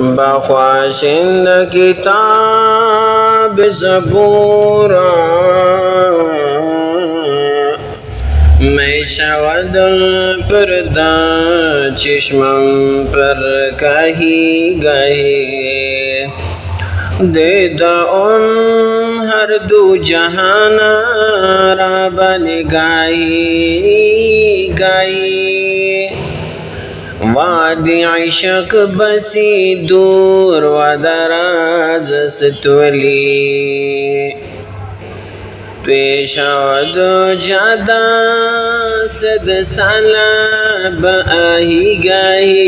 बख्वाशिंद किताब ज़बूरा मैं शवदल पर्दा चश्मम पर कही गए दे दौन हर दो जहाना रबन गाई गाई वादी इश्क बसी दूर व दराज सतवली पेशाद जादा सद साला बआही गाही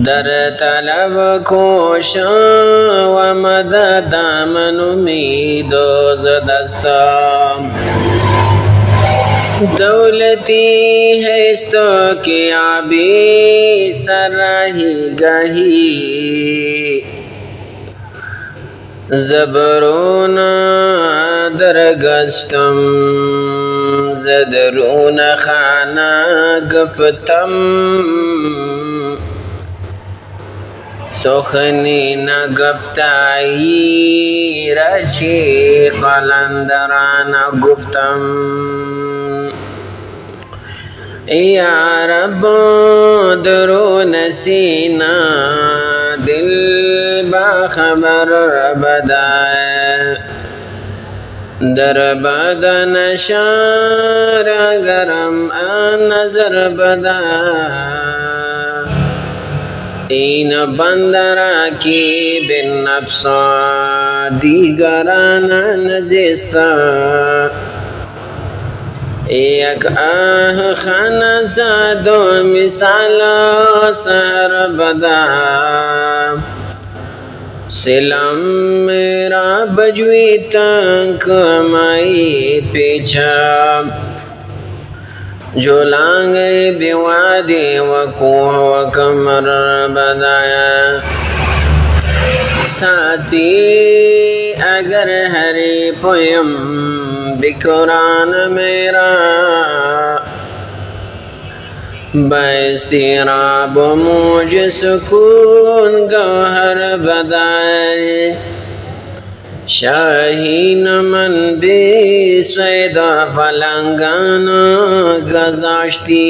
दर तलब कोश व मदद दामन उम्मीदो ज़दस्ता दौलती है इस्तो के आबी सराही गही ज़बरून दरगस्तम ज़दरून खाना गफ्तम सुखनी न गफ्ताई रची कलंदराना गुफ्तम या रब दरो नसीना दिल बाखबर बदाए दर बदन शार गरम नजर बदा इन बंदरा की बिन नफ्सा दीगराना नजिस्ता एक आह खाना ज़ादो मिसाला सर बदा सिलम मेरा बजवी तक माई पीछा जो लांगे बिवादी वक़ूह व कमर बदाया साथी अगर हरे पोयम बिकुरान मेरा बैस्तिराब मुझ सुकून गौहर बदाए शाहीन मन बे स्वेदा फलंगान गजाश्ती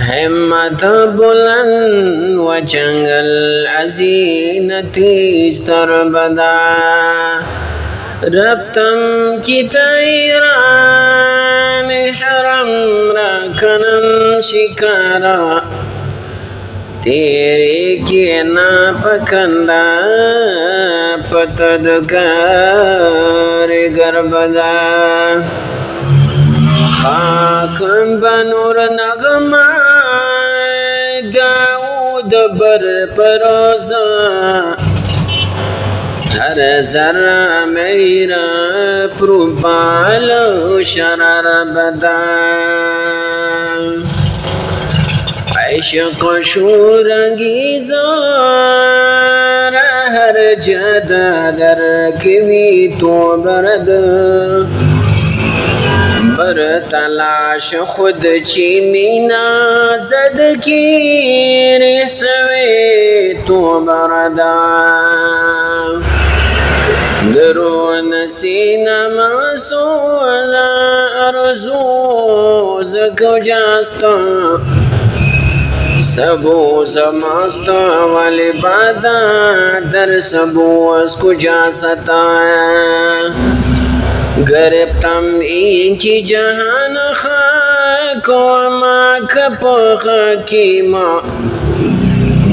हिम्मत बुलंद व जंगल अजीनती स्तर बदा रब्तम की तैरान हरम रखनम शिकारा तेरे के ना पकंदा पतदकार गरबदा खाकन बनूर नगमा दाऊद बर परोसा हर जरा मेरा प्रुपालो शरार बदा इश्क शूरंगीज़ो हर जदा दर किवी तो बरद बर तलाश खुद चीमीना जद की रिसवे तो बरदा दरून सीना मासूला अर्ज़ू ज़को जास्ता सबूज़ मस्त वाले बादा दर सबूज़ को जा सताया गरबतम इनकी जहान खाको माख पोख की माँ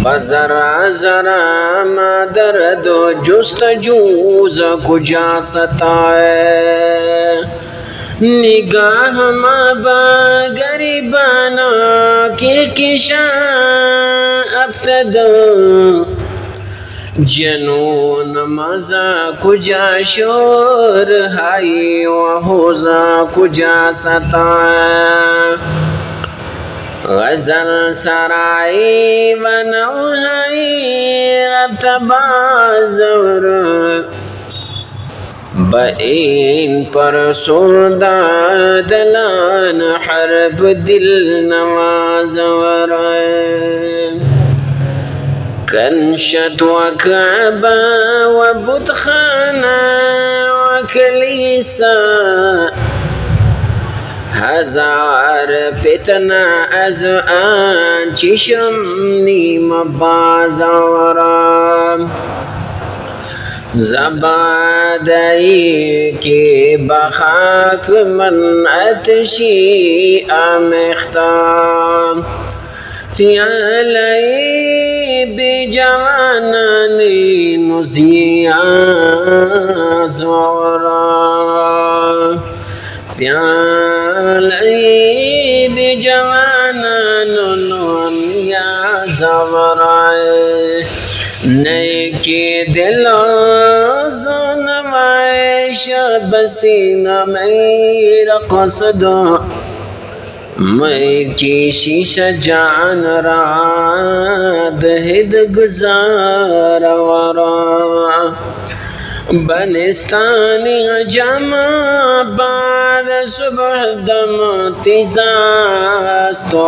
बजरा जरा मादर दो जुस्तजूज़ को जा सताया निगाह माबा गरीबाना के किशा अब्तदा जनून मजा कुजा शोर हाई वहोजा कुजा सता गजल सराई बनौ हाई रब्तबाज़र बइन पर सोदा दलान हरब दिल नवाज कंशत व काबा व बुतखाना व कलीसा हजार फितना az an चशम नीम बाज़ारा ज़बादई के बखाक मन अतशी आमेख्ता फ़ियालई बेजवानानी नुज़िया ज़वरा फ़ियालई बेजवानानुनिया ज़वरा नए के दिलो ज़ुनवाइश बसीना मेरा क़सदो मैं की शीशा जान रात हिद गुज़ार वरा बनिस्तानी जमा बाद सुबह दम तिजास्तो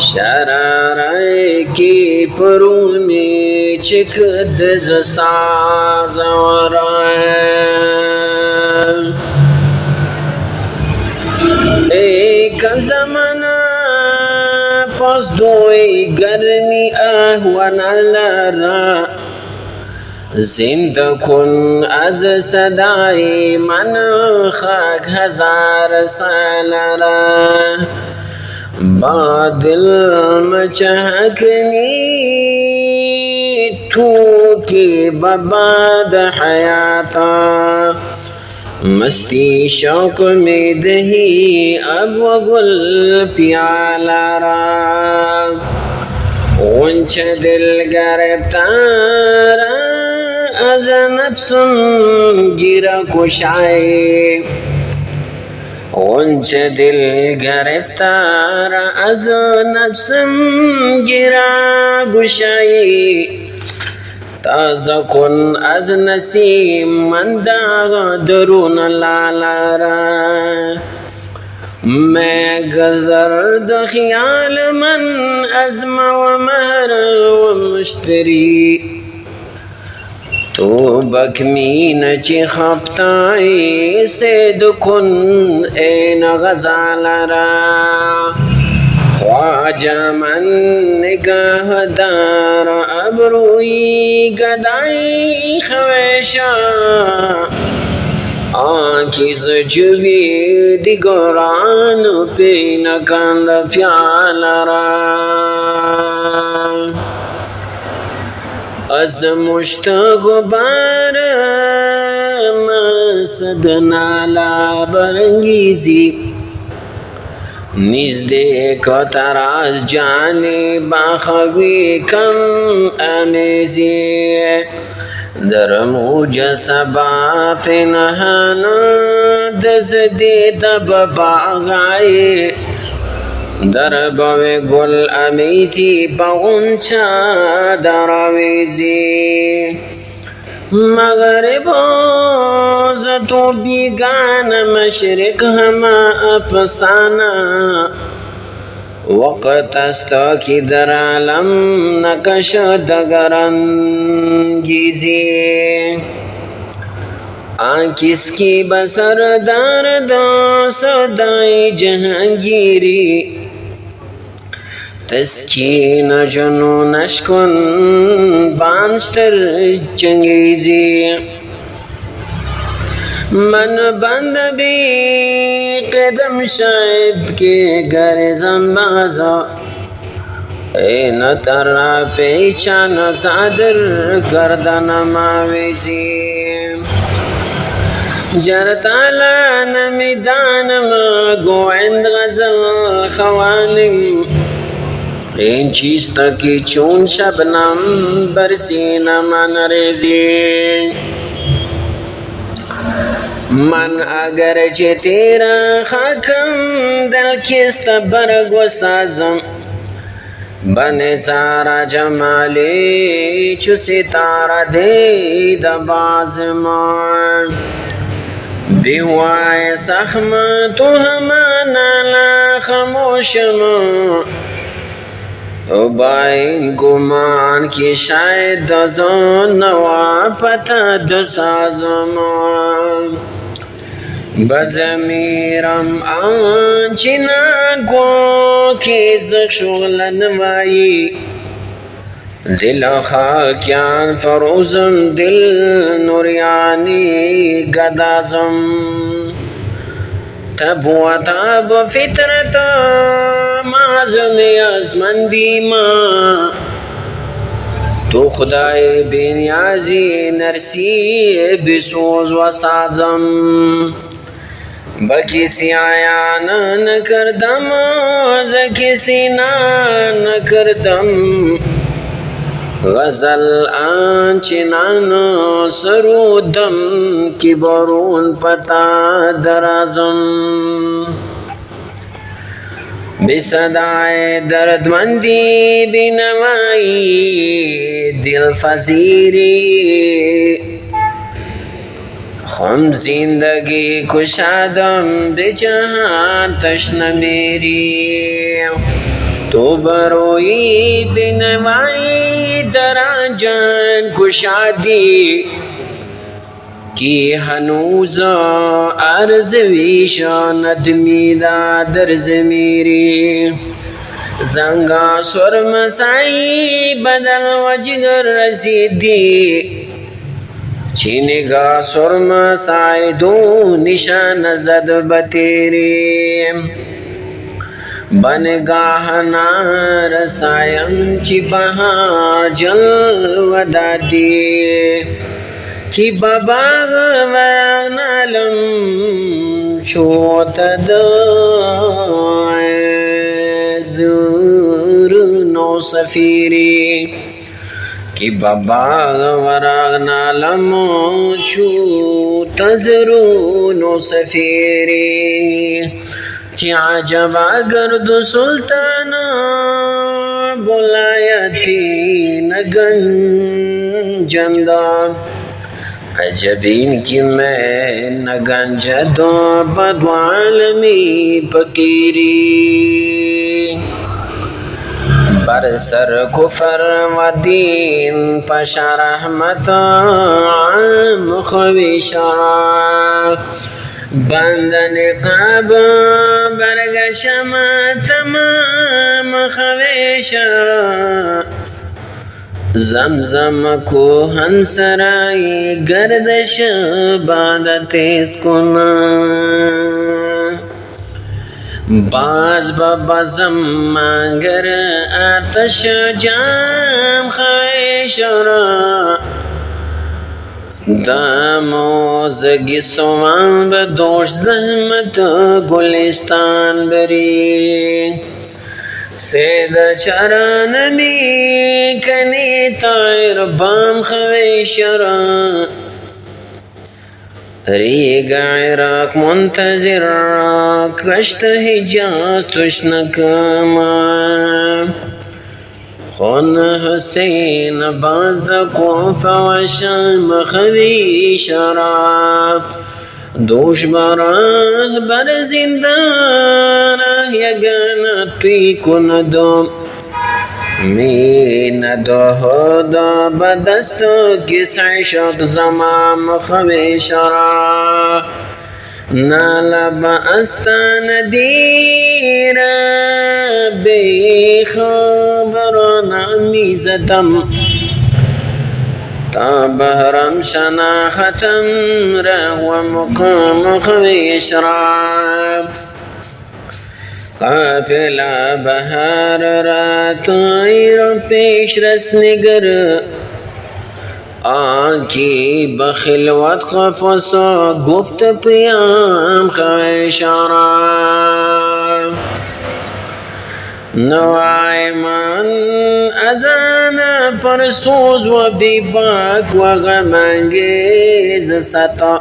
शराराए की परू में चिकद ज़साज़वरा एक ज़माना पस दोई गर्मी आहवाना लरा जिंदकुन अज सदाई मन खाक हजार सालरा बादल मचहकनी तू की बबाद हयाता मस्ती शौक में दही अब गुल प्याला रा उंच दिल गिरफ्तार अज नफ्सुन गिरा कुशाए उंच दिल गिरफ्तार अज नफ्सुन गिरा गुशाए ताज़ा कुन अज नसीम मंदाग दरून लालारा मैं गज़र्द ख्याल मन अज़्म व महर व मुश्तरी तो बकमीन ची खपताई से दुकुन ऐन गज़ालरा ख्वाजा मन निगाहदार अबरूई गदाई खवेशा आँखी जुबी दिगरान पे नकान प्यालरा अज मुश्तगबार मसद नाला बरंगीजी निज़दे को तराज जाने बाखवी कम अमेज़ी दर मुझे सबाफ़ नहाना दस दे तब बागाए दर बवे गुल अमेज़ी बाउंचा दरावेज़ी मगरिबोज़ तो बिगान मशरिक हमा अफसाना वक़्त अस्ता की दर आलम नकश दगरंगीज़ी आँकिसकी बसर दर्द सदाई जहांगीरी तस्कीन जुनून अश्कुन बांस्टर चंगेज़ी मन बंद भी कदम शायद के घर ज़ंबाज़ो ए न तरा पेचान सादर गर्दन मावेज़ी जरताला नमिदान मा गोविंद गज़ल ख़वानिम इन चीज़ तकी चून शबनम बरसी न मन रेज़ी मन अगर चे तेरा खाकम दल किस्त बरगो साजम बने सारा जमाली चु सितारा दे दबाजमान बेहुआए सखम तो हमाना खामोशम बाइन गुमान की शायद दज़ों नवा पता दसाज़मान बज़मीरम आंचिना को की ज़शुगलन वाई दिल खाक्यान फरोज़म दिल नुरियानी गदाज़म तब वताब फितरत माज़म याज़मंदी माँ तो खुदाए बेनियाजी नरसी बिसोज व साज़म बकिसी आया न करदम ज़किसी न करदम गज़ल आंचिनान सरूदम की बरून पता दराज़म बिसदाए दर्दमंदी बिनवाई दिल फजीरी हम जिंदगी कुशादम बेजहां तश्न मेरी तो बरोई बिनवाई दराजन कुशादी की हनूज अर्ज विशानद मीदा दर्ज मेरी जंगा स्वर मसाई बदल वजगर रसीदी चीनेगा स्वर मसाई दो निशान जद बतेरे बनगाह नार सायम चिपहा जल वदादी की बाबाग वनालम शोत ज़ूर नो सफीरी की बाबाग वरागनालम शोत ज़रू नो सफीरी क्या जवा गर्द सुल्तान बुलाया थी नगन जंदा अजबीन की मैं नगन जदो बदवालमी फकीरी बरसर कुफर व दीन पशा रहमत आम ख्वीशा बंदन काब बरगशम तमाम ख्वीशा जमजम को हंसराई गर्दश बादतेस कुना बाज बबज़म मांगर आतश जाम ख्वीशरा दामोज गिसों बदोश जहमत गुलिस्तान बरी सेद चरण में कने तायर बाम ख्वीशरा रीगा इराक मुंतज़िर कश्त हिजाज तुश्नकमा खुन हुसैन बाज़द कोफ़ा व शाम ख्वीशरा दोष बराह बर जिंदान यगन तुई कुन दो मीन दोहदा बदस्त किस शक जमाम ख्वीशरा नालब अस्तान दीर बेखबराना मीज़तम ताबहरम शनाखतम रहव मुकाम ख्वीशरा काफिला बहार रातायर पेश रस निगर आँखी बखिलवत क़फ़स गुफ्त प्याम ख्वीशरा नवाइमान अजान पर सोज व बेबाक व गमंगेज सता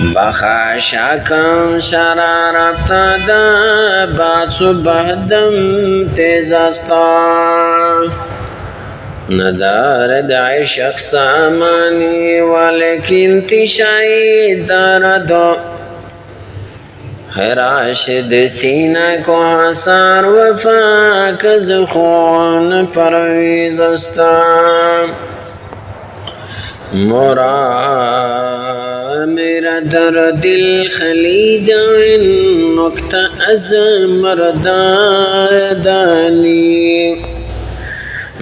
بخاشاکم شرارت دا باد صبح دم تیز استا ندارد عشق سامانی ولیکن تشائی دارد ہے راشد سینہ کو حسار وفا کز خون پرویز استا مرا میرا در دل خلید نکتہ از مردانی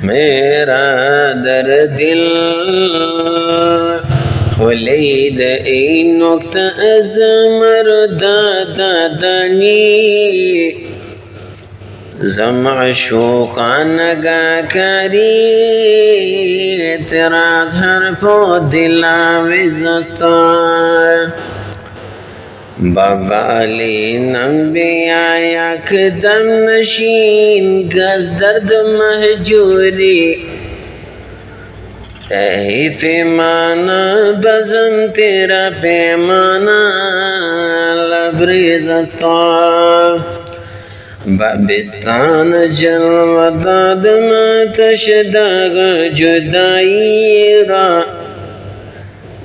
میرا در دل خلید این نکتہ از مردانی معشوقا نگا کری اعتراض حرف و دل آویز استا بابالین انبیاء یکدم نشین گز درد مهجوری تہی پیمانا بزم تیرا پیمانا لبریز استا بابستان جلوہ داد ما تشداغ جدائی را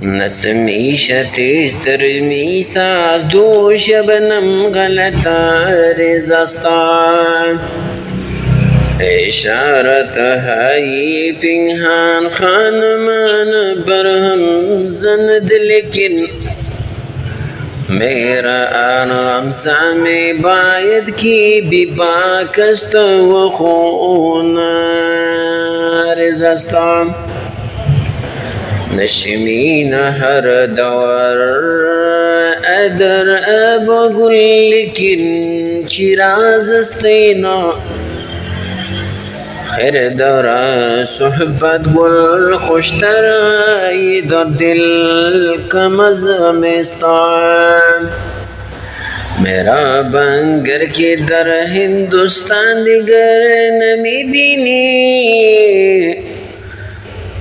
نسمی شتیز ترمی ساز دو شبنم غلطا رزستا اشارت ہے پنہان خانمان برہم زند لیکن میرا آرام سامی باید کی بی باکست و خونا رزستا نشمین ہر دور ادر ابو گل لیکن چراز استینا خیر دارا صحبت گل خوشتر ای در دل کمزم استان میرا بنگر کی در ہندوستان دیگر نمی بینی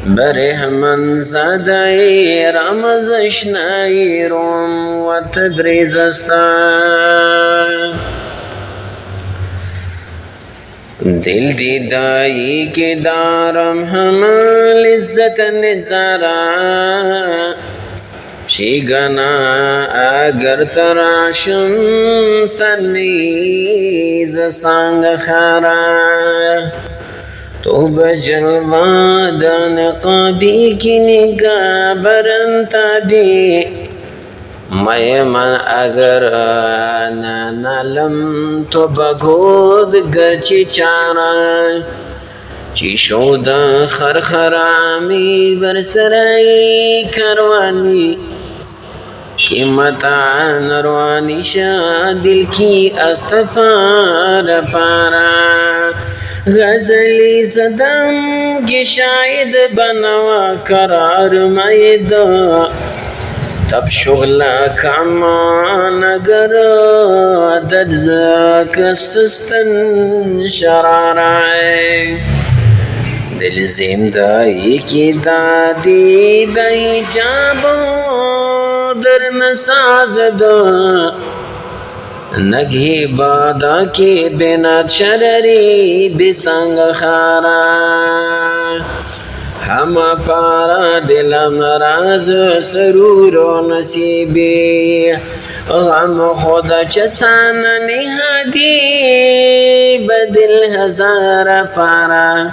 بره همان زدائی رمز اشنائی روم و تبریز استان دل دیدائی کے دارم ہمان عزت نظارہ شیگنا اگر تراشم سنیز سانگ خارا تو بجلوہ دان قابی کی نگاہ برنتا بھی میں من اگر نالم تو بگود گرچی چارا چی شودا خرخرامی برسرائی کروانی کی متان روانی شا دل کی استفار پارا غزلی صدم کی شاید بنوا قرار میدہ تب شغلہ کامان اگر عدد زاک سستن شرارائے دل زندائی کی دادی بہی جابو در نساز دا نگھی بادا کی بنا چرری بسنگ خارا ہم پارا دلم راز سرور و نصیبی غم خود چسان نهادی بدل ہزار پارا